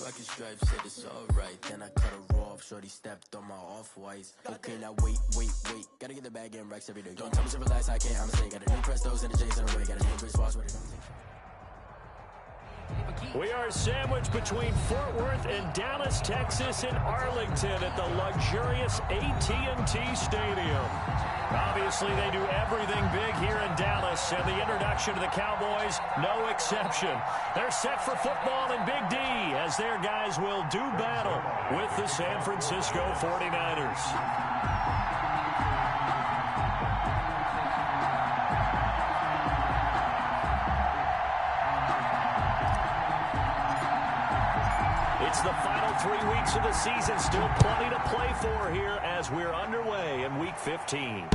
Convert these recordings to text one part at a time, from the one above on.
Rockin' stripes, said it's alright. Then I cut her off, shorty stepped on my off-whites. Okay, now wait. Gotta get the bag and racks every day. Don't tell me to relax, I can't, I'm say. Got a new Prestos and the J's on the way. Got a new wristwatch with it. We are sandwiched between Fort Worth and Dallas, Texas, and Arlington at the luxurious AT&T Stadium. Obviously, they do everything big here in Dallas, and the introduction to the Cowboys, no exception. They're set for football in Big D as their guys will do battle with the San Francisco 49ers. It's the final 3 weeks of the season. Still plenty to play for here as we're underway in Week 15.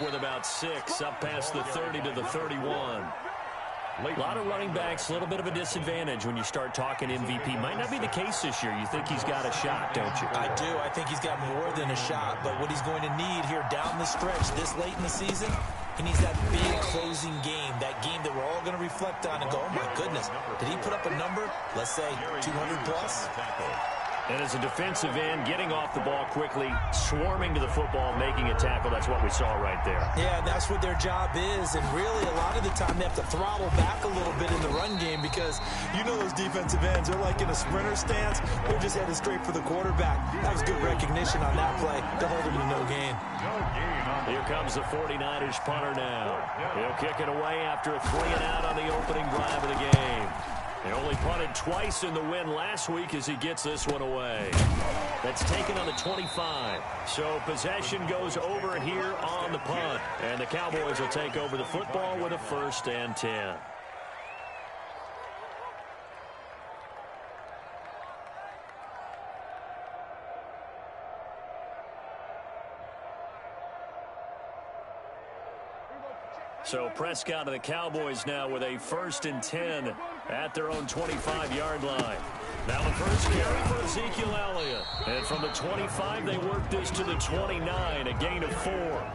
With about 6 up past the 30 to the 31. A lot of running backs, a little bit of a disadvantage when you start talking MVP. Might not be the case this year. You think he's got a shot, don't you? I do. I think he's got more than a shot. But what he's going to need here down the stretch this late in the season, he needs that big closing game, that game that we're all going to reflect on and go, oh, my goodness, did he put up a number, let's say 200 plus? And as a defensive end, getting off the ball quickly, swarming to the football, making a tackle, that's what we saw right there. Yeah, that's what their job is. And really, a lot of the time, they have to throttle back a little bit in the run game because you know those defensive ends, they're like in a sprinter stance. They're just headed straight for the quarterback. That was good recognition on that play to hold him to no gain. Here comes the 49ers punter now. He'll kick it away after a 3-and-out on the opening drive of the game. They only punted twice in the win last week as he gets this one away. That's taken on the 25. So possession goes over here on the punt. And the Cowboys will take over the football with a 1st and 10. So Prescott and the Cowboys now with a 1st and 10 at their own 25-yard line. Now the first carry for Ezekiel Elliott. And from the 25, they work this to the 29, a gain of 4.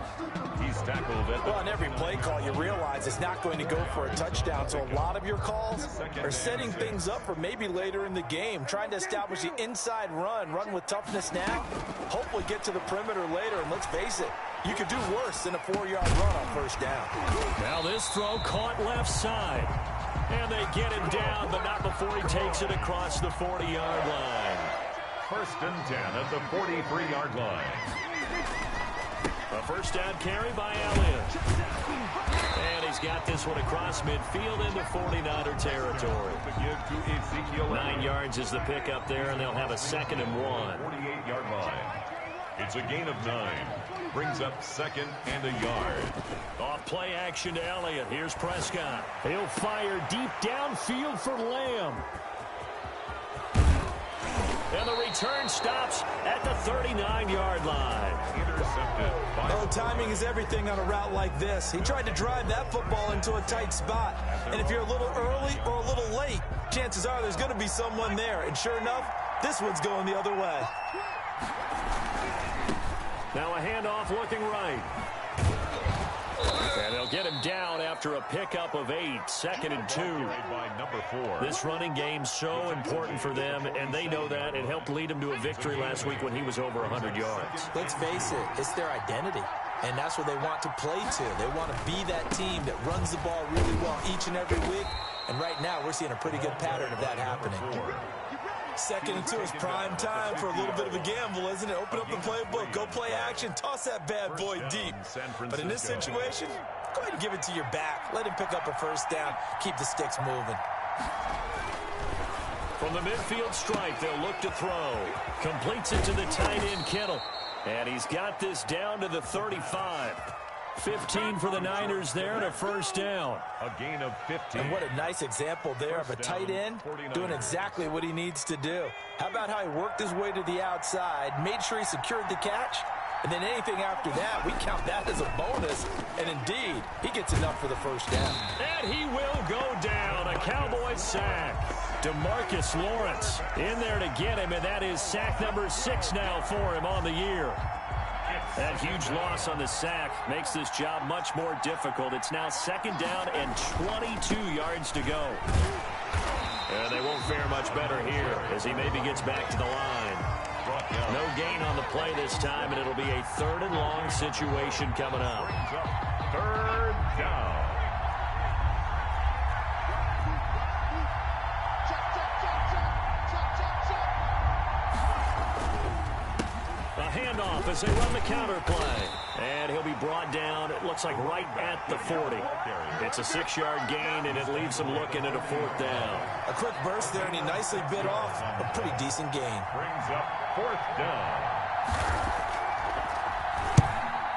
He's tackled it. Well, on every play call, you realize it's not going to go for a touchdown. So a lot of your calls are setting things up for maybe later in the game, trying to establish the inside run with toughness now, hopefully get to the perimeter later. And let's face it, you could do worse than a 4-yard run on 1st down. Now this throw caught left side. And they get him down, but not before he takes it across the 40-yard line. 1st and 10 at the 43-yard line. A 1st down carry by Elliott. And he's got this one across midfield into 49er territory. 9 yards is the pickup there, and they'll have a 2nd and 1. 48-yard line. It's a gain of 9. Brings up 2nd and a yard. Off play action to Elliott. Here's Prescott. He'll fire deep downfield for Lamb. And the return stops at the 39-yard line. Intercepted. Oh, timing is everything on a route like this. He tried to drive that football into a tight spot. And if you're a little early or a little late, chances are there's going to be someone there. And sure enough, this one's going the other way. Now a handoff looking right. And they'll get him down after a pickup of 8, 2nd and 2. By number 4. This running game's so important for them, and they know that. It helped lead them to a victory last week when he was over 100 yards. Let's face it, it's their identity. And that's what they want to play to. They want to be that team that runs the ball really well each and every week. And right now, we're seeing a pretty good pattern of that happening. 2nd and 2 is prime time for a little bit of a gamble, isn't it? Open up the playbook, go play action, toss that bad boy deep. But in this situation, go ahead and give it to your back. Let him pick up a 1st down. Keep the sticks moving. From the midfield stripe, they'll look to throw. Completes it to the tight end, Kittle. And he's got this down to the 35. 15 for the Niners there and a first down. A gain of 15. And what a nice example there of a tight end doing exactly what he needs to do. How about how he worked his way to the outside, made sure he secured the catch, and then anything after that, we count that as a bonus. And indeed, he gets enough for the first down. And he will go down. A Cowboys sack. DeMarcus Lawrence in there to get him, and that is sack number 6 now for him on the year. That huge loss on the sack makes this job much more difficult. It's now 2nd down and 22 yards to go. And they won't fare much better here as he maybe gets back to the line. No gain on the play this time, and it'll be a 3rd and long situation coming up. 3rd down. A handoff as they run the counter play. And he'll be brought down, it looks like right at the 40. It's a 6-yard gain, and it leaves him looking at a 4th down. A quick burst there, and he nicely bit off a pretty decent gain. Brings up 4th down.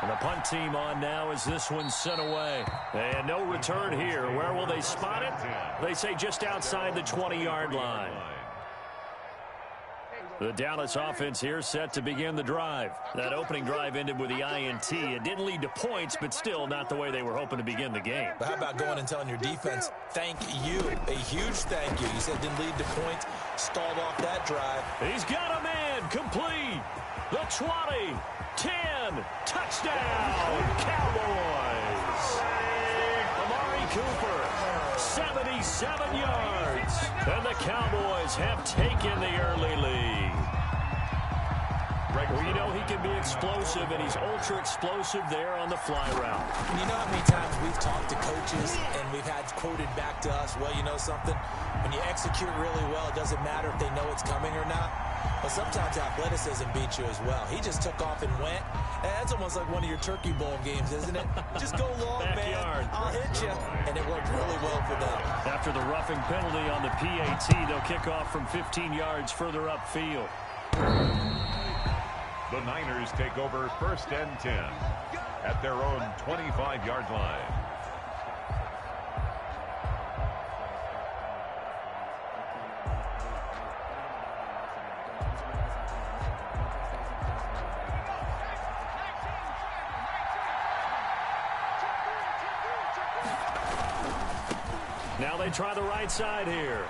And the punt team on now as this one's sent away. And no return here. Where will they spot it? They say just outside the 20-yard line. The Dallas offense here set to begin the drive. That opening drive ended with the INT. It didn't lead to points, but still not the way they were hoping to begin the game. But how about going and telling your defense, thank you, a huge thank you. You said it didn't lead to points, stalled off that drive. He's got a man, complete. The 20, 10, touchdown, Cowboys. Amari Cooper, 77 yards. And the Cowboys have taken the early lead. Well, you know he can be explosive, and he's ultra-explosive there on the fly route. And you know how many times we've talked to coaches and we've had quoted back to us, well, you know something? When you execute really well, it doesn't matter if they know it's coming or not. Well, sometimes athleticism beats you as well. He just took off and went. And that's almost like one of your Turkey Bowl games, isn't it? Just go long, Backyard. man. I'll hit you. And it worked really well for them. After the roughing penalty on the PAT, they'll kick off from 15 yards further upfield. The Niners take over 1st and 10 at their own 25-yard line. Now they try the right side here.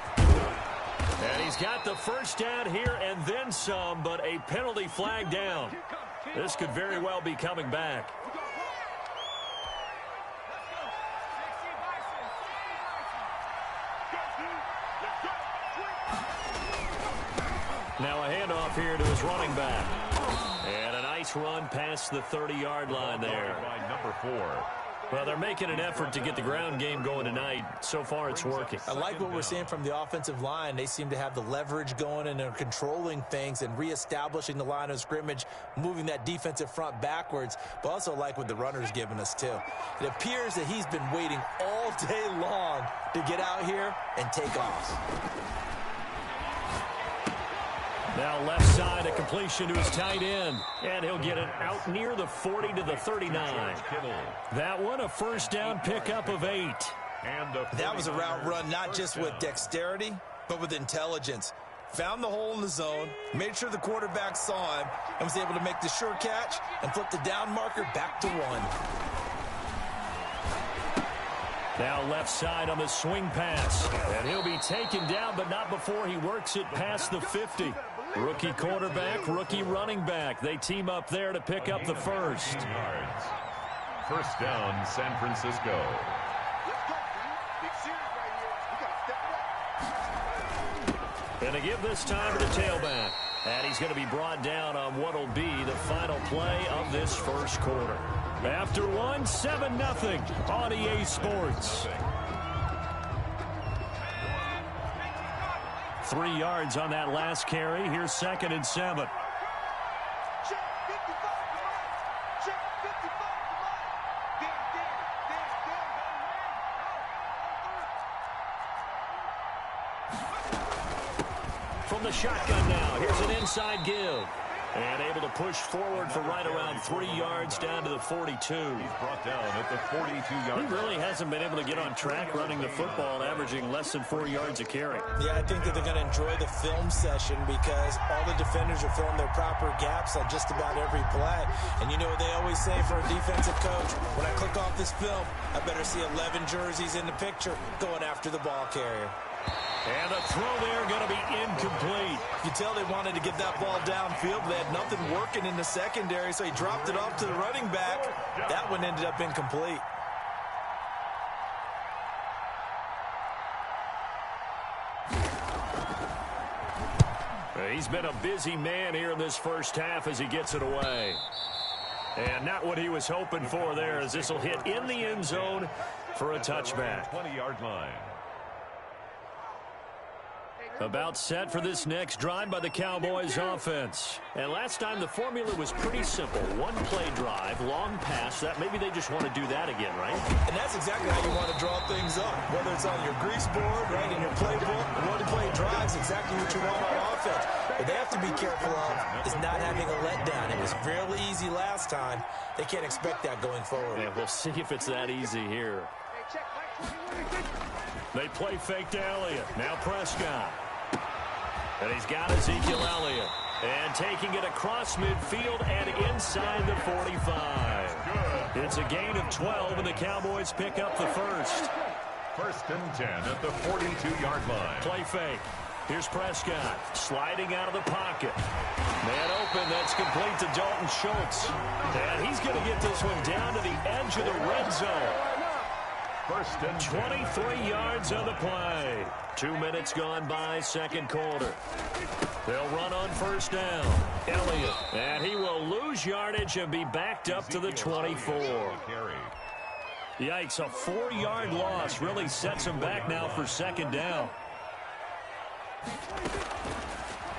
And he's got the first down here and then some, but a penalty flag down. This could very well be coming back. Now a handoff here to his running back. And a nice run past the 30-yard line there. By number 4. Well, they're making an effort to get the ground game going tonight. So far, it's working. I like what we're seeing from the offensive line. They seem to have the leverage going, and they're controlling things and reestablishing the line of scrimmage, moving that defensive front backwards, but also like what the runner's giving us, too. It appears that he's been waiting all day long to get out here and take off. Now left side, a completion to his tight end. And he'll get it out near the 40 to the 39. That one, a first down pickup of 8. That was a route run not just with dexterity, but with intelligence. Found the hole in the zone, made sure the quarterback saw him, and was able to make the sure catch and flip the down marker back to 1. Now left side on the swing pass. And he'll be taken down, but not before he works it past the 50. Rookie quarterback, rookie running back. They team up there to pick up the first. First down, San Francisco. And to give this time to the tailback. And he's going to be brought down on what will be the final play of this first quarter. After one, 7-0 on EA Sports. 3 yards on that last carry. Here's 2nd and 7. From the shotgun now, here's an inside give. And able to push forward for right around 3 yards down to the 42. He's brought down at the 42-yard. He really hasn't been able to get on track running the football, averaging less than 4 yards a carry. Yeah, I think that they're going to enjoy the film session because all the defenders are filling their proper gaps on just about every play. And you know what they always say for a defensive coach? When I click off this film, I better see 11 jerseys in the picture going after the ball carrier. And the throw there going to be incomplete. You tell they wanted to get that ball downfield, but they had nothing working in the secondary, so he dropped it off to the running back. That one ended up incomplete. He's been a busy man here in this first half as he gets it away. And not what he was hoping for there, as this will hit in the end zone for a touchback. 20-yard line. About set for this next drive by the Cowboys offense. And last time the formula was pretty simple. One play drive, long pass. That maybe they just want to do that again, right? And that's exactly how you want to draw things up. Whether it's on your grease board, right, in your playbook, one play drives exactly what you want on offense. What they have to be careful of is not having a letdown. It was fairly easy last time. They can't expect that going forward. Yeah, we'll see if it's that easy here. They play fake to Elliott. Now Prescott. And he's got Ezekiel Elliott. And taking it across midfield and inside the 45. Good. It's a gain of 12, and the Cowboys pick up the first. 1st and 10 at the 42-yard line. Play fake. Here's Prescott sliding out of the pocket. Man open. That's complete to Dalton Schultz. And he's going to get this one down to the edge of the red zone. 1st and 23 yards on the play. 2 minutes gone by, second quarter. They'll run on first down. Elliott. And he will lose yardage and be backed up to the 24. Yikes, a 4-yard loss really sets him back now for second down.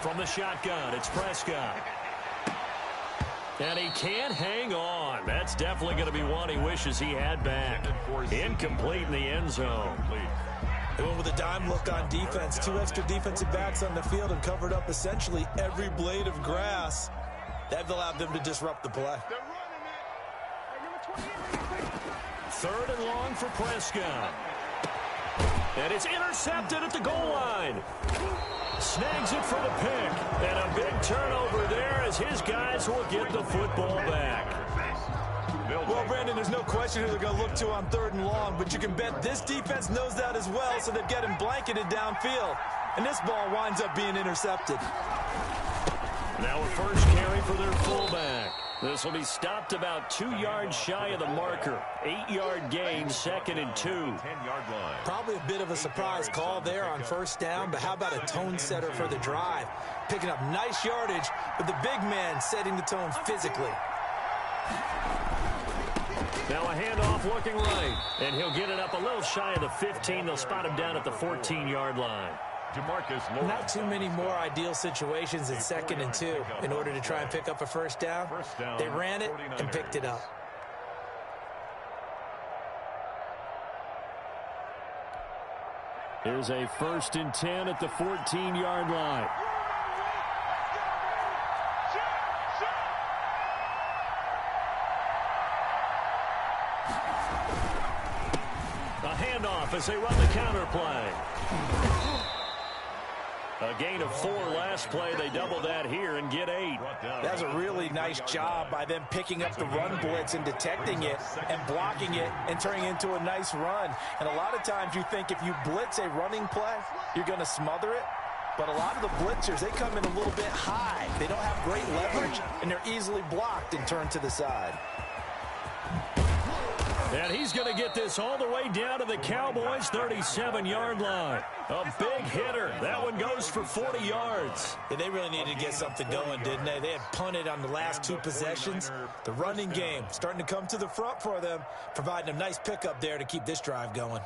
From the shotgun, it's Prescott. And he can't hang on. That's definitely going to be one he wishes he had back. Incomplete in the end zone. They went with a dime look on defense. 2 extra defensive backs on the field and covered up essentially every blade of grass. That allowed them to disrupt the play. 3rd and long for Prescott. And it's intercepted at the goal line. Snags it for the pick. And a big turnover there as his guys will get the football back. Well, Brandon, there's no question who they're going to look to on 3rd and long, but you can bet this defense knows that as well, so they're getting blanketed downfield. And this ball winds up being intercepted. Now a first carry for their fullback. This will be stopped about 2 yards shy of the marker. 8-yard gain, 2nd and 2. 10-yard line. Probably a bit of a surprise call there on first down, but how about a tone setter for the drive? Picking up nice yardage, but the big man setting the tone physically. Now a handoff looking right, and he'll get it up a little shy of the 15. They'll spot him down at the 14-yard line. Not too many more ideal situations in 2nd and 2 in order to try and pick up a first down. They ran it and picked it up. Here's a 1st and 10 at the 14-yard line. A handoff as they run the counter play. A gain of 4 last play. They double that here and get 8. That's a really nice job by them picking up the run blitz and detecting it and blocking it and turning it into a nice run. And a lot of times you think if you blitz a running play, you're going to smother it. But a lot of the blitzers, they come in a little bit high. They don't have great leverage, and they're easily blocked and turned to the side. And he's going to get this all the way down to the Cowboys' 37-yard line. A big hitter. That one goes for 40 yards. Yeah, they really needed to get something going, didn't they? They had punted on the last 2 possessions. The running game starting to come to the front for them, providing a nice pickup there to keep this drive going.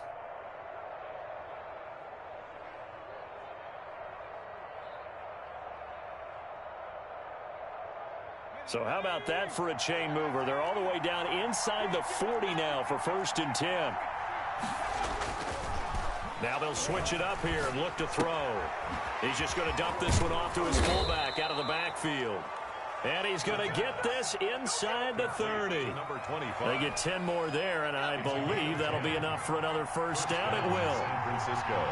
So how about that for a chain mover? They're all the way down inside the 40 now for 1st and 10. Now they'll switch it up here and look to throw. He's just going to dump this one off to his fullback out of the backfield. And he's going to get this inside the 30. Number 25. They get 10 more there, and I believe that'll be enough for another first down. It will. San Francisco.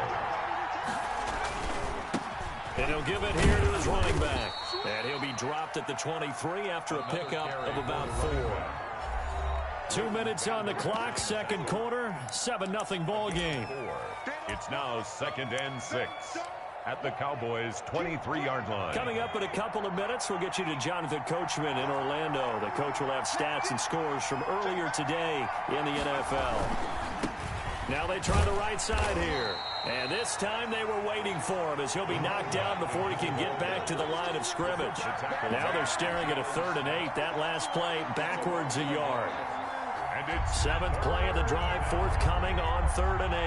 And he'll give it here to his running back. And he'll be dropped at the 23 after a pickup of about 4. 2 minutes on the clock, second quarter, 7-0 ball game. It's now 2nd and 6 at the Cowboys' 23-yard line. Coming up in a couple of minutes, we'll get you to Jonathan Coachman in Orlando. The coach will have stats and scores from earlier today in the NFL. Now they try the right side here. And this time they were waiting for him as he'll be knocked down before he can get back to the line of scrimmage. Now they're staring at a 3rd and 8. That last play backwards a yard. And it's 7th play of the drive forthcoming on 3rd and 8.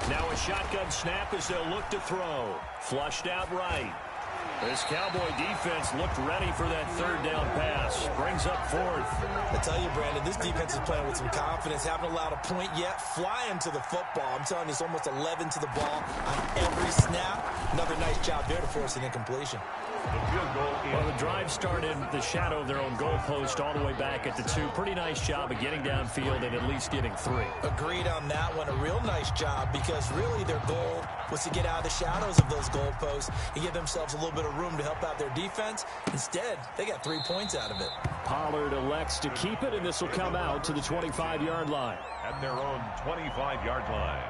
Now a shotgun snap as they'll look to throw. Flushed out right. This Cowboy defense looked ready for that 3rd down pass. Brings up 4th. I tell you, Brandon, this defense is playing with some confidence. Haven't allowed a point yet. Flying to the football. I'm telling you, it's almost 11 to the ball on every snap. Another nice job there to force an incompletion. the field goal. Well, the drive started the shadow of their own goalpost all the way back at the 2. Pretty nice job of getting downfield and at least getting 3. Agreed on that one. A real nice job because really their goal was to get out of the shadows of those goalposts and give themselves a little bit of room to help out their defense. Instead, they got 3 points out of it. Pollard elects to keep it, and this will come out to the 25-yard line. At their own 25-yard line.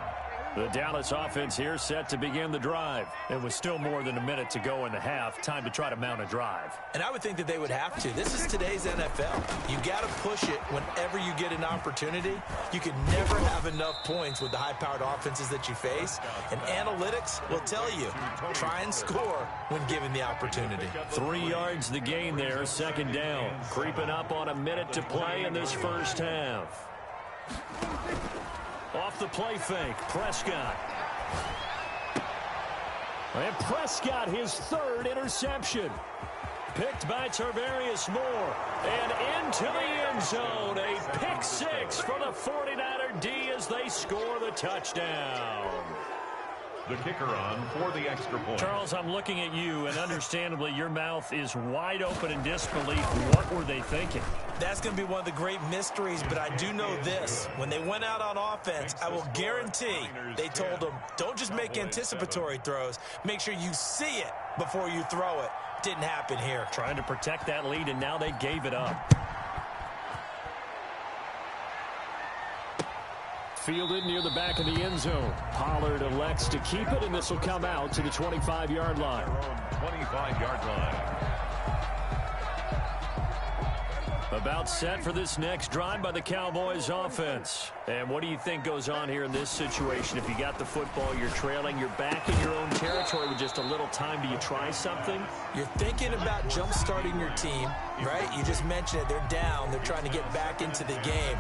The Dallas offense here set to begin the drive. And with still more than a minute to go in the half, time to try to mount a drive. And I would think that they would have to. This is today's NFL. You got to push it whenever you get an opportunity. You can never have enough points with the high-powered offenses that you face. And analytics will tell you, try and score when given the opportunity. 3 yards the gain there, second down. Creeping up on a minute to play in this first half. Off the play fake, Prescott. And Prescott, his 3rd interception. Picked by Tarvarius Moore. And into the end zone. A pick 6 for the 49er D as they score the touchdown. The kicker on for the extra point. Charles, I'm looking at you, and understandably, your mouth is wide open in disbelief. What were they thinking? That's going to be one of the great mysteries, but I do know this. When they went out on offense, I will guarantee they told them, don't just make anticipatory throws. Make sure you see it before you throw it. Didn't happen here. Trying to protect that lead, and now they gave it up. Fielded near the back of the end zone. Pollard elects to keep it, and this will come out to the 25-yard line. 25-yard line. About set for this next drive by the Cowboys offense. And what do you think goes on here in this situation? If you got the football, you're trailing, you're back in your own territory with just a little time. Do you try something? You're thinking about jump-starting your team, right? You just mentioned it. They're down. They're trying to get back into the game.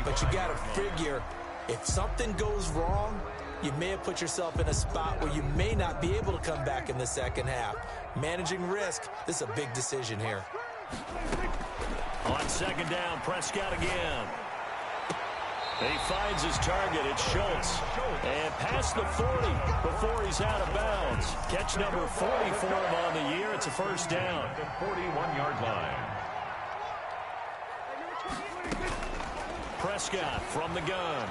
But you got to figure, if something goes wrong, you may have put yourself in a spot where you may not be able to come back in the second half. Managing risk, this is a big decision here. On second down, Prescott again. He finds his target. It's Schultz. And past the 40 before he's out of bounds. Catch number 40 for him on the year. It's a first down. The 41-yard line. Prescott from the gun.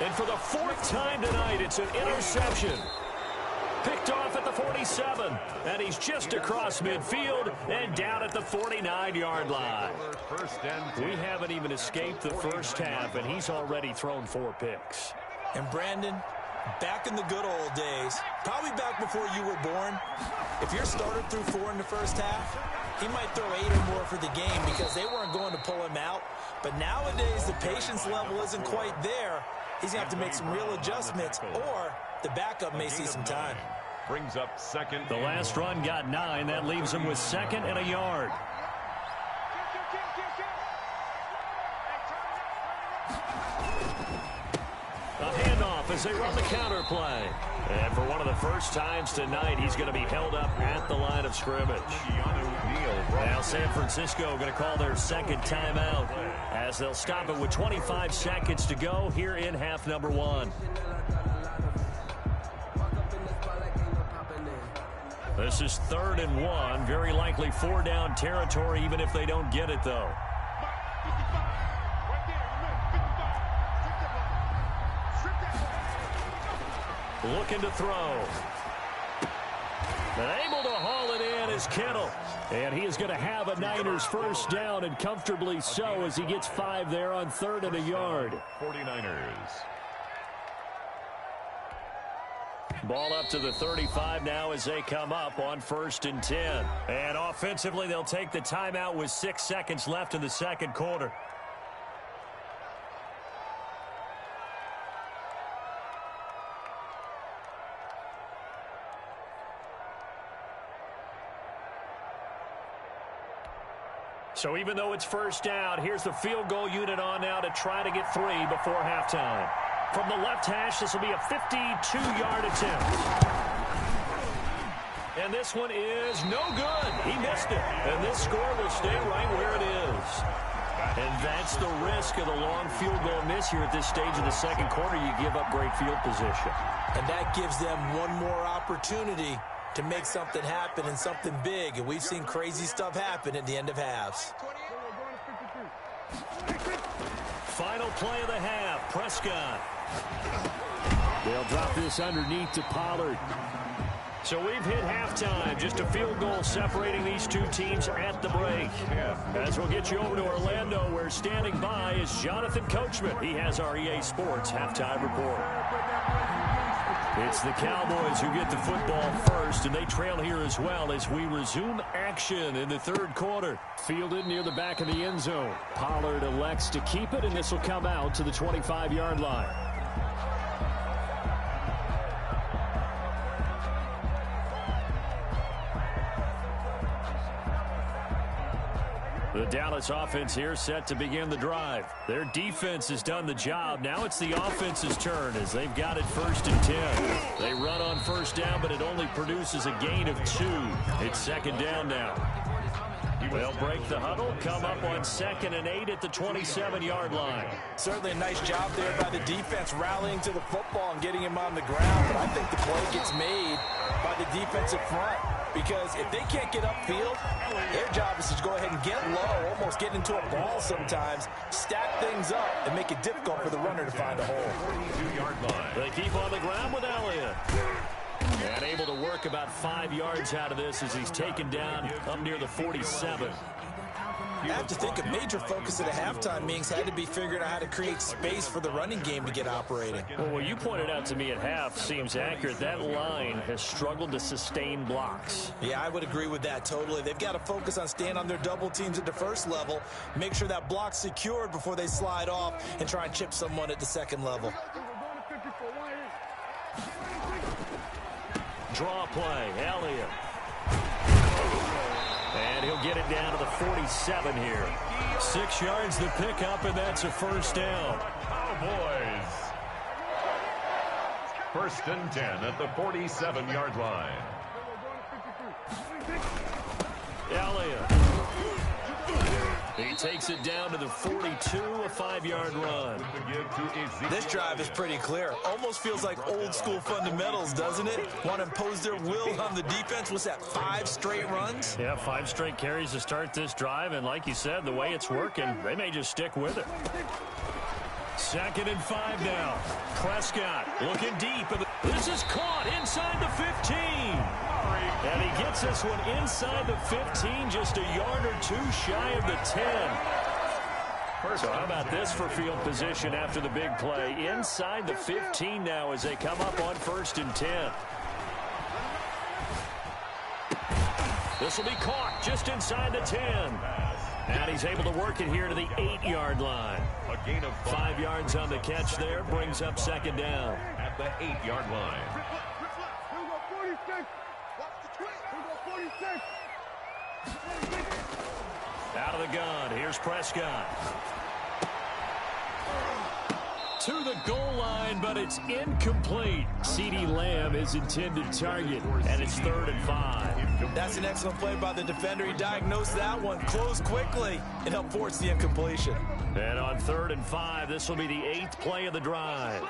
And for the 4th time tonight, it's an interception. Picked off at the 47, and he's just across midfield and down at the 49-yard line. We haven't even escaped the first half, and he's already thrown 4 picks. And Brandon, back in the good old days, probably back before you were born, if your starter threw 4 in the first half, he might throw 8 or more for the game because they weren't going to pull him out. But nowadays, the patience level isn't quite there. He's going to have to make some real adjustments, or the backup may see some time. Brings up second. The last run got 9. That leaves him with 2nd and a yard. A handoff as they run the counter play. And for one of the first times tonight, he's going to be held up at the line of scrimmage. Now San Francisco going to call their 2nd timeout as they'll stop it with 25 seconds to go here in half number 1. This is 3rd and 1. Very likely 4-down territory, even if they don't get it, though. Looking to throw. And able to haul it in is Kittle. And he is going to have a Niners first down, and comfortably so, as he gets 5 there on 3rd and a yard. 49ers. Ball up to the 35 now as they come up on 1st and 10. And offensively, they'll take the timeout with 6 seconds left in the second quarter. So even though it's first down, here's the field goal unit on now to try to get 3 before halftime. From the left hash, this will be a 52-yard attempt. And this one is no good. He missed it. And this score will stay right where it is. And that's the risk of the long field goal miss here at this stage of the second quarter. You give up great field position. And that gives them one more opportunity to make something happen and something big. And we've seen crazy stuff happen at the end of halves. Final play of the half, Prescott. They'll drop this underneath to Pollard. So we've hit halftime. Just a field goal separating these two teams at the break. As we'll get you over to Orlando, where standing by is Jonathan Coachman. He has our EA Sports halftime report. It's the Cowboys who get the football first, and they trail here as well as we resume action in the third quarter. Fielded near the back of the end zone. Pollard elects to keep it, and this will come out to the 25-yard line. The Dallas offense here set to begin the drive. Their defense has done the job. Now it's the offense's turn as they've got it 1st and 10. They run on first down, but it only produces a gain of 2. It's second down now. They'll break the huddle, come up on 2nd and 8 at the 27-yard line. Certainly a nice job there by the defense rallying to the football and getting him on the ground. But I think the play gets made by the defensive front. Because if they can't get upfield, their job is to go ahead and get low, almost get into a ball sometimes, stack things up, and make it difficult for the runner to find a hole. 42-yard line. They keep on the ground with Elliott. And able to work about 5 yards out of this as he's taken down up near the 47. I have to think a major focus at a halftime meetings had to be figuring out how to create space for the running game to get operating. Well, what you pointed out to me at half seems accurate. That line has struggled to sustain blocks. Yeah, I would agree with that totally. They've got to focus on staying on their double teams at the first level, make sure that block's secured before they slide off and try and chip someone at the second level. Draw play, Elliott. And he'll get it down to the 47 here. 6 yards to pick up, and that's a first down. Cowboys. 1st and 10 at the 47-yard line. Elliott. He takes it down to the 42, a 5-yard run. This drive is pretty clear. Almost feels like old school fundamentals, doesn't it? Want to impose their will on the defense. What's that, 5 straight runs? Yeah, 5 straight carries to start this drive. And like you said, the way it's working, they may just stick with it. 2nd and 5 now. Prescott looking deep. This is caught inside the 15. And he gets this one inside the 15, just a yard or 2 shy of the 10. So how about this for field position after the big play? Inside the 15 now as they come up on 1st and 10. This will be caught just inside the 10. And he's able to work it here to the 8-yard line. A gain of 5 yards on the catch there, brings up 2nd down. At the 8-yard line. Out of the gun, here's Prescott. To the goal line, but it's incomplete. CeeDee Lamb is intended target, and it's 3rd and 5. That's an excellent play by the defender. He diagnosed that one, closed quickly, and helped force the incompletion. And on 3rd and 5, this will be the 8th play of the drive.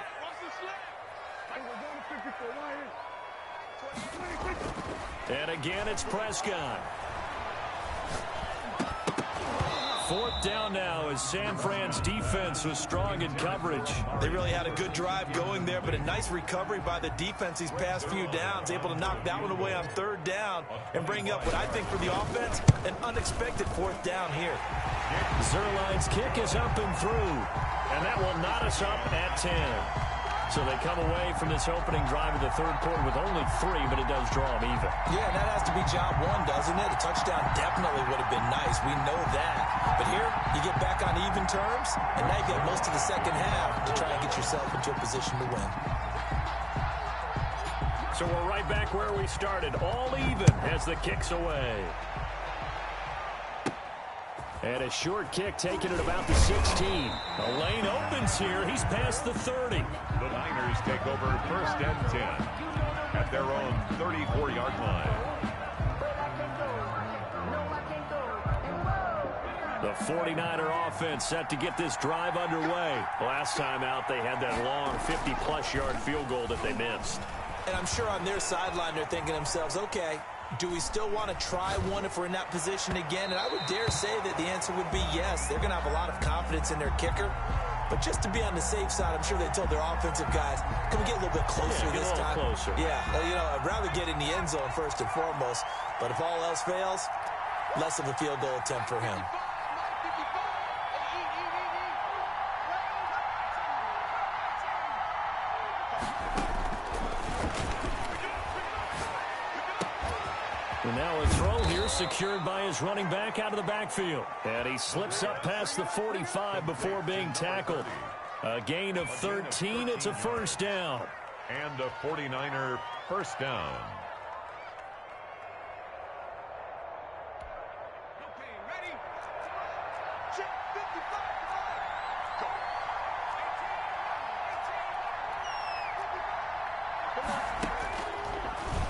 And again, it's Prescott. 4th down now as San Fran's defense was strong in coverage. They really had a good drive going there, but a nice recovery by the defense these past few downs, able to knock that one away on 3rd down and bring up what I think for the offense, an unexpected 4th down here. Zerline's kick is up and through, and that will knot us up at 10. So they come away from this opening drive of the 3rd quarter with only 3, but it does draw them even. Yeah, and that has to be job 1, doesn't it? A touchdown definitely would have been nice. We know that. But here, you get back on even terms, and now you get most of the second half to try and get yourself into a position to win. So we're right back where we started, all even as the kick's away. And a short kick taken at about the 16. A lane opens here. He's past the 30. The Niners take over 1st and 10 at their own 34-yard line. The 49er offense set to get this drive underway. Last time out, they had that long 50-plus yard field goal that they missed. And I'm sure on their sideline, they're thinking to themselves, okay, do we still want to try one if we're in that position again? And I would dare say that the answer would be yes. They're going to have a lot of confidence in their kicker. But just to be on the safe side, I'm sure they told their offensive guys, can we get a little bit closer this time? Closer. Yeah, you know, I'd rather get in the end zone first and foremost. But if all else fails, less of a field goal attempt for him. And now a throw here secured by his running back out of the backfield. And he slips up past the 45 before being tackled. A gain of 13. It's a 1st down. And a 49er 1st down.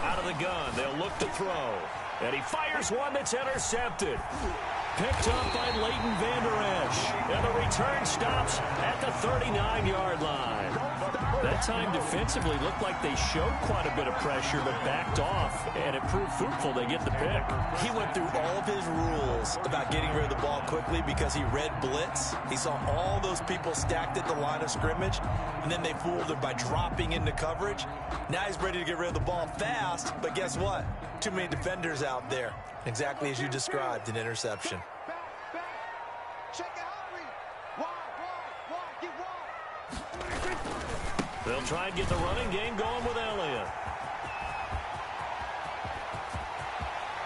Out of the gun, they'll look to throw. And he fires one that's intercepted. Picked up by Leighton Vander Esch. And the return stops at the 39-yard line. That time defensively looked like they showed quite a bit of pressure but backed off, and it proved fruitful. They get the pick. He went through all of his rules about getting rid of the ball quickly because he read blitz. He saw all those people stacked at the line of scrimmage, and then they fooled him by dropping into coverage. Now he's ready to get rid of the ball fast, but guess what? Too many defenders out there. Exactly as you described, an interception. They'll try and get the running game going with Elliott.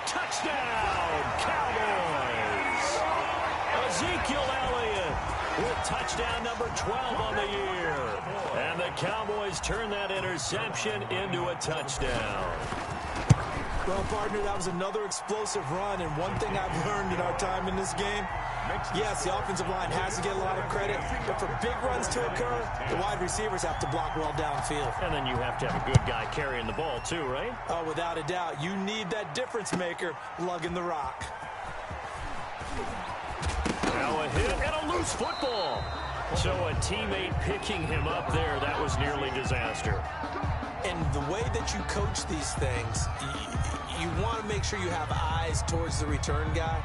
Touchdown, Cowboys! Ezekiel Elliott with touchdown number 12 on the year. And the Cowboys turn that interception into a touchdown. Well, partner, that was another explosive run, and one thing I've learned in our time in this game, yes, the offensive line has to get a lot of credit, but for big runs to occur, the wide receivers have to block well downfield. And then you have to have a good guy carrying the ball too, right? Oh, without a doubt. You need that difference maker lugging the rock. Now a hit and a loose football. So a teammate picking him up there, that was nearly disaster. And the way that you coach these things, you want to make sure you have eyes towards the return guy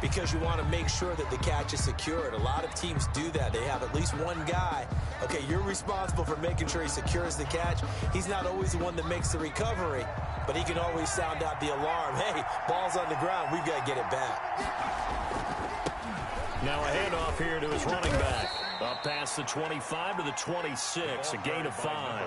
because you want to make sure that the catch is secured. A lot of teams do that. They have at least one guy. Okay, you're responsible for making sure he secures the catch. He's not always the one that makes the recovery, but he can always sound out the alarm. Hey, ball's on the ground. We've got to get it back. Now a handoff here to his running back. Up past the 25 to the 26, a gain of 5.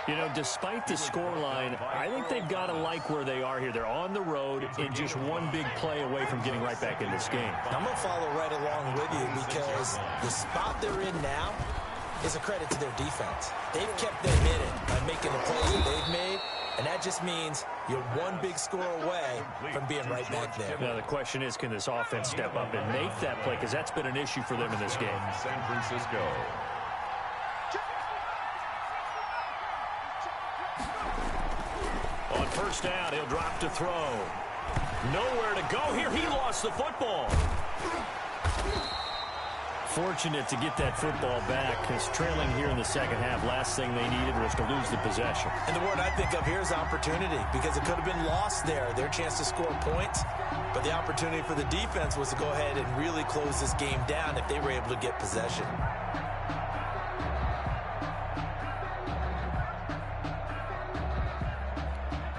You know, despite the scoreline, I think they've got to like where they are here. They're on the road and just one big play away from getting right back in this game. I'm going to follow right along with you because the spot they're in now is a credit to their defense. They've kept them in it by making the plays that they've made, and that just means you're one big score away from being right back there. Now, the question is, can this offense step up and make that play? Because that's been an issue for them in this game. San Francisco. On 1st down, he'll drop to throw. Nowhere to go here. He lost the football. fortunate to get that football back, because trailing here in the second half, last thing they needed was to lose the possession. And the word I think of here is opportunity, because it could have been lost there, their chance to score points. But the opportunity for the defense was to go ahead and really close this game down if they were able to get possession.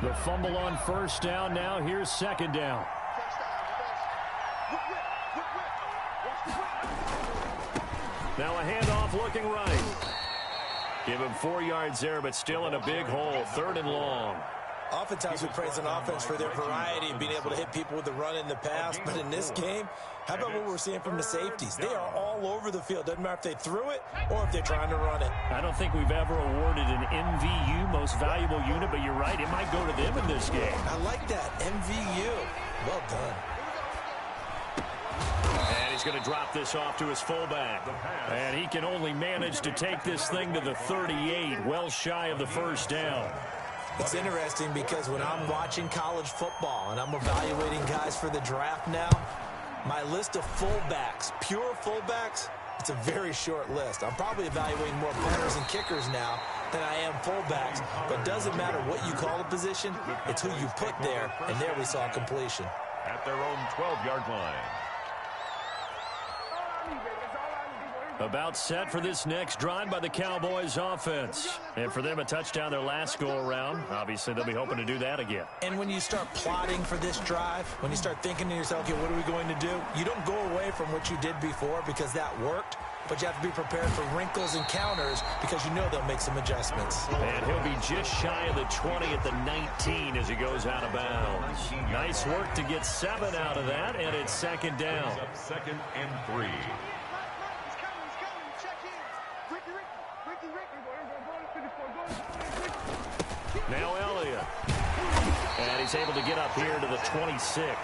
The fumble on first down. Now here's second down. Now a handoff looking right. Give him 4 yards there, but still in a big hole. 3rd and long. Oftentimes we praise an offense for their variety and being able to hit people with the run in the pass. But in this game, how about what we're seeing from the safeties? They are all over the field. Doesn't matter if they threw it or if they're trying to run it. I don't think we've ever awarded an MVU, most valuable unit, but you're right. It might go to them in this game. I like that. MVU. Well done. And he's going to drop this off to his fullback. And he can only manage to take this thing to the 38, well shy of the first down. It's interesting because when I'm watching college football and I'm evaluating guys for the draft now, my list of fullbacks, pure fullbacks, it's a very short list. I'm probably evaluating more punters and kickers now than I am fullbacks. But it doesn't matter what you call a position, it's who you put there. And there we saw completion. At their own 12-yard line. About set for this next drive by the Cowboys offense. And for them, a touchdown their last go-around. Obviously, they'll be hoping to do that again. And when you start plotting for this drive, when you start thinking to yourself, okay, what are we going to do? You don't go away from what you did before because that worked. But you have to be prepared for wrinkles and counters because you know they'll make some adjustments. And he'll be just shy of the 20 at the 19 as he goes out of bounds. Nice work to get 7 out of that, and it's second down. 2nd and 3. Now Elliott. And he's able to get up here to the 26.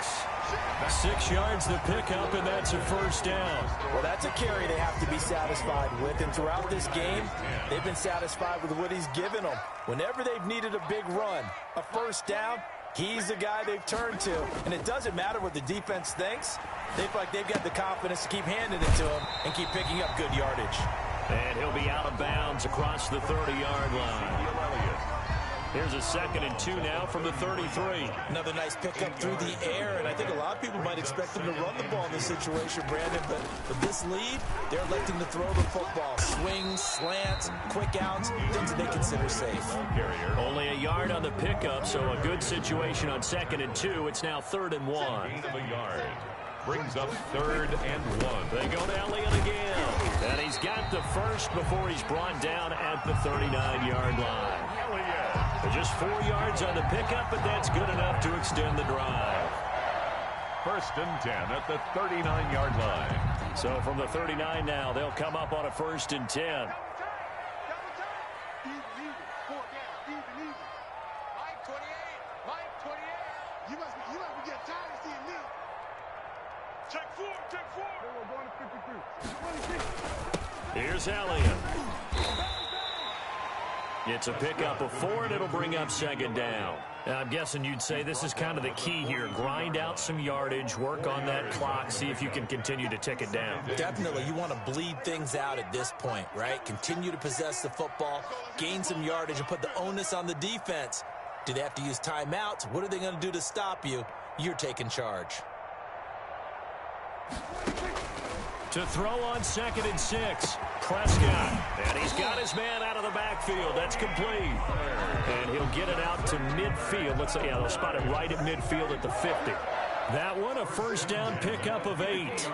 6 yards the pickup, and that's a first down. Well, that's a carry they have to be satisfied with. And throughout this game, they've been satisfied with what he's given them. Whenever they've needed a big run, a first down, he's the guy they've turned to. And it doesn't matter what the defense thinks. They feel like they've got the confidence to keep handing it to him and keep picking up good yardage. And he'll be out of bounds across the 30-yard line. Here's a 2nd and 2 now from the 33. Another nice pickup through the air, and I think a lot of people might expect them to run the ball in this situation, Brandon, but with this lead, they're electing to throw the football. Swings, slants, quick outs, things that they consider safe. Only a yard on the pickup, so a good situation on 2nd and 2. It's now 3rd and 1. Gain of a yard. Brings up 3rd and 1. They go to Elliott again. And he's got the first before he's brought down at the 39-yard line. Just 4 yards on the pickup, but that's good enough to extend the drive. 1st and 10 at the 39-yard line. So from the 39 now, they'll come up on a 1st and 10. Here's Elliott. It's a pickup of 4, and it'll bring up 2nd down. Now, I'm guessing you'd say this is kind of the key here. Grind out some yardage, work on that clock, see if you can continue to tick it down. Definitely. You want to bleed things out at this point, right? Continue to possess the football, gain some yardage, and put the onus on the defense. Do they have to use timeouts? What are they going to do to stop you? You're taking charge. To throw on 2nd and 6. Prescott. And he's got his man out of the backfield. That's complete. And he'll get it out to midfield. Let's say, yeah, they'll spot it right at midfield at the 50. That one, a first down pickup of 8.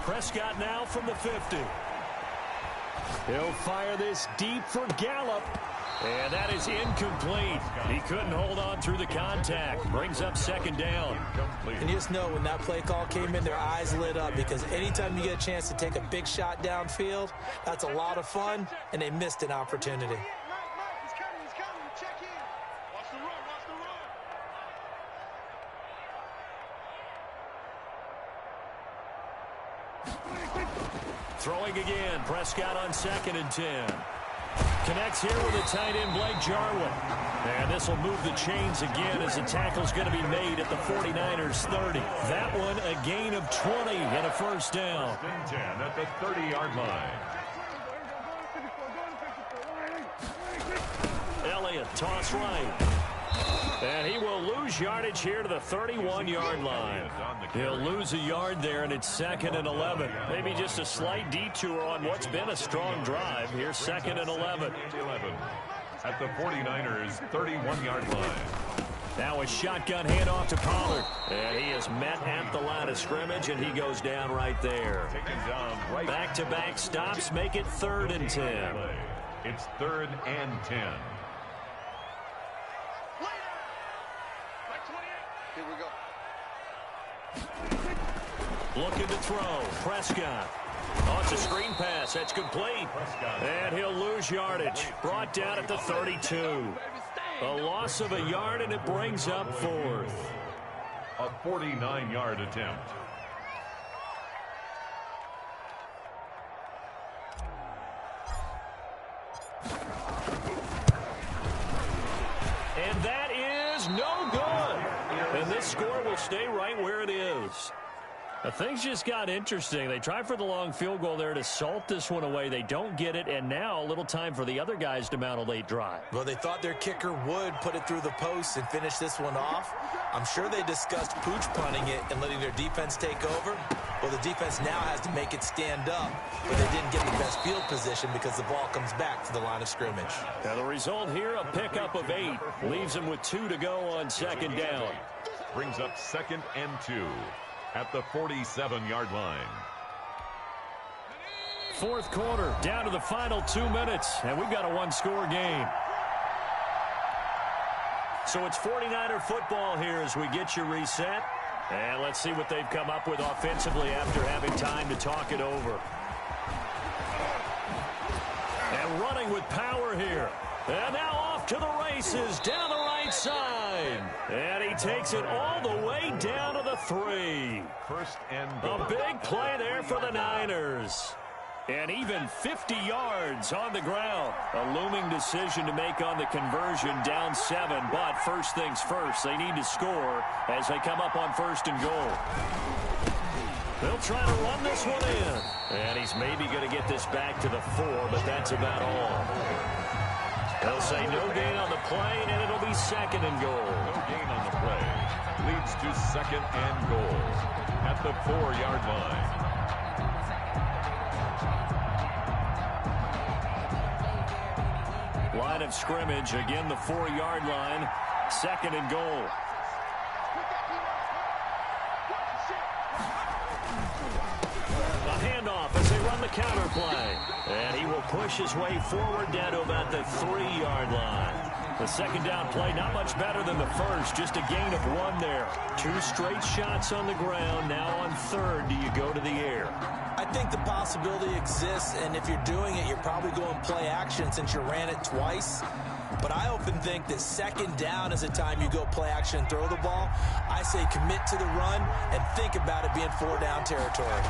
Prescott now from the 50. He'll fire this deep for Gallup. And that is incomplete. He couldn't hold on through the contact. Brings up 2nd down. And you just know when that play call came in, their eyes lit up because anytime you get a chance to take a big shot downfield, that's a lot of fun, and they missed an opportunity. Throwing again, Prescott on 2nd and 10. connects here with a tight end, Blake Jarwin. And this will move the chains again as the tackle's going to be made at the 49ers 30. That one a gain of 20 and a first down. 10 at the 30-yard line. Elliott, toss right. And he will lose yardage here to the 31-yard line. He'll lose a yard there, and it's 2nd and 11. Maybe just a slight detour on what's been a strong drive. Here's 2nd and 11. At the 49ers' 31-yard line. Now a shotgun handoff to Pollard. And he is met at the line of scrimmage, and he goes down right there. Taken down right. Back-to-back stops make it 3rd and 10. It's 3rd and 10. Here we go. Looking to throw. Prescott. Oh, it's a screen pass. That's complete. And he'll lose yardage. Brought down at the 32. A loss of a yard, and it brings up 4th. A 49-yard attempt. And that is no good. And this score will stay right where it is. Now, things just got interesting. They tried for the long field goal there to salt this one away. They don't get it, and now a little time for the other guys to mount a late drive. Well, they thought their kicker would put it through the post and finish this one off. I'm sure they discussed pooch punting it and letting their defense take over. Well, the defense now has to make it stand up, but they didn't get the best field position because the ball comes back to the line of scrimmage. Now, the result here, a pickup of 8. Leaves them with 2 to go on 2nd down. Brings up 2nd and 2. At the 47-yard line. 4th quarter, down to the final 2 minutes, and we've got a one-score game. So it's 49er football here as we get you reset. And let's see what they've come up with offensively after having time to talk it over. And running with power here. And now off to the races, down the right side. And he takes it all the way down to the 3. 1st and goal. A big play there for the Niners. And even 50 yards on the ground. A looming decision to make on the conversion, down 7. But first things first, they need to score as they come up on 1st and goal. They'll try to run this one in. And he's maybe going to get this back to the 4, but that's about all. They'll say no gain on the play, and it'll be 2nd and goal. No gain on the play. Leads to 2nd and goal. At the 4-yard line. Line of scrimmage, again the 4-yard line. 2nd and goal. A handoff as they run the counter play. And he will push his way forward down to about the 3-yard line. The 2nd down play, not much better than the first. Just a gain of 1 there. 2 straight shots on the ground. Now on 3rd, do you go to the air? I think the possibility exists, and if you're doing it, you're probably going play action since you ran it twice. But I often think that 2nd down is the time you go play action and throw the ball. I say commit to the run and think about it being 4-down territory.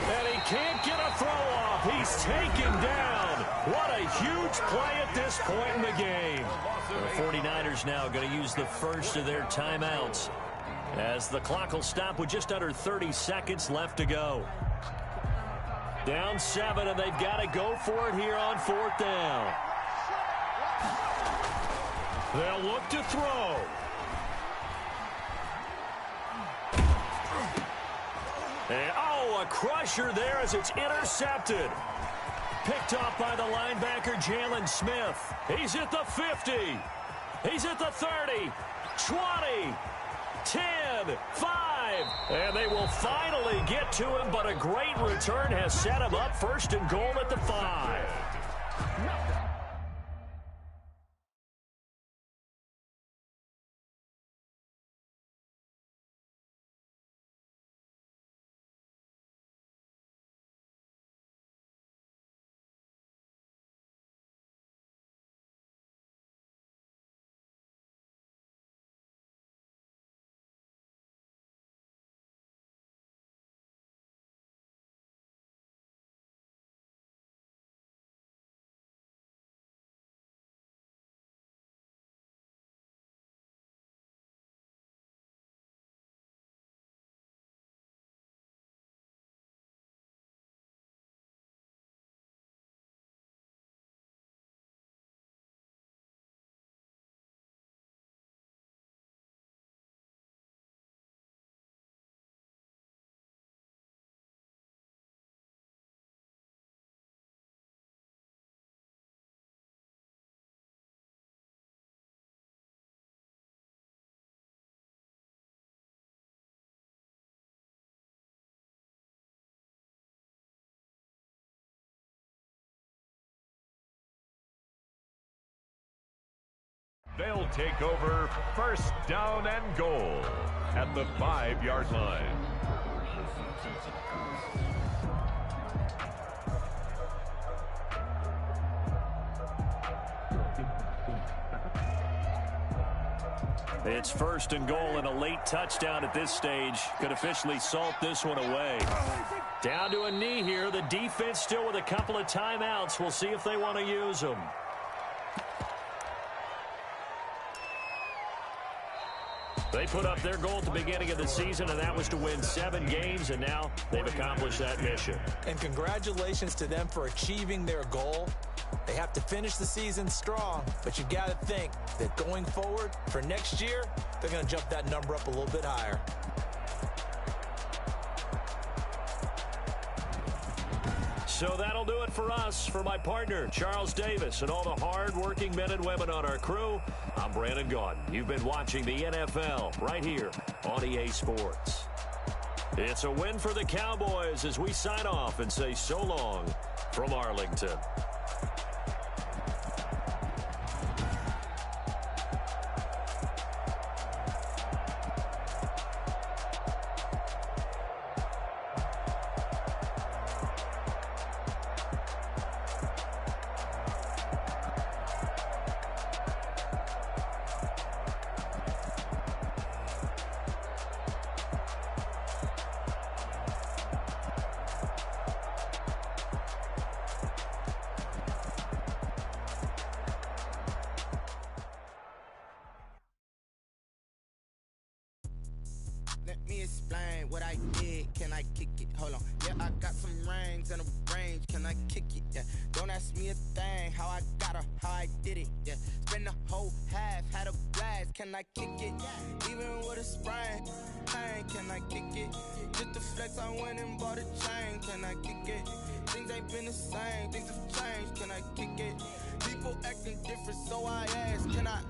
And he can't get a throw off. He's taken down. What a huge play at this point in the game. The 49ers now going to use the first of their timeouts as the clock will stop with just under 30 seconds left to go. Down 7, and they've got to go for it here on 4th down. They'll look to throw. And, oh, a crusher there as it's intercepted. Picked off by the linebacker, Jalen Smith. He's at the 50. He's at the 30, 20, 10, 5. And they will finally get to him, but a great return has set him up 1st and goal at the 5. They'll take over first down and goal at the 5-yard line. It's first and goal and a late touchdown at this stage. Could officially salt this one away. Down to a knee here. The defense still with a couple of timeouts. We'll see if they want to use them. They put up their goal at the beginning of the season, and that was to win 7 games, and now they've accomplished that mission. And congratulations to them for achieving their goal. They have to finish the season strong, but you've got to think that going forward for next year, they're going to jump that number up a little bit higher. So that'll do it for us. For my partner, Charles Davis, and all the hard-working men and women on our crew, I'm Brandon Gaudin. You've been watching the NFL right here on EA Sports. It's a win for the Cowboys as we sign off and say so long from Arlington. Let me explain what I did. Can I kick it? Hold on. Yeah, I got some rings and a range. Can I kick it? Yeah. Don't ask me a thing. How I got her, how I did it. Yeah. Spend the whole half, had a blast. Can I kick it? Even with a sprain. Pain, can I kick it? Just the flex, I went and bought a chain. Can I kick it? Things ain't been the same. Things have changed. Can I kick it? People acting different, so I ask, can I?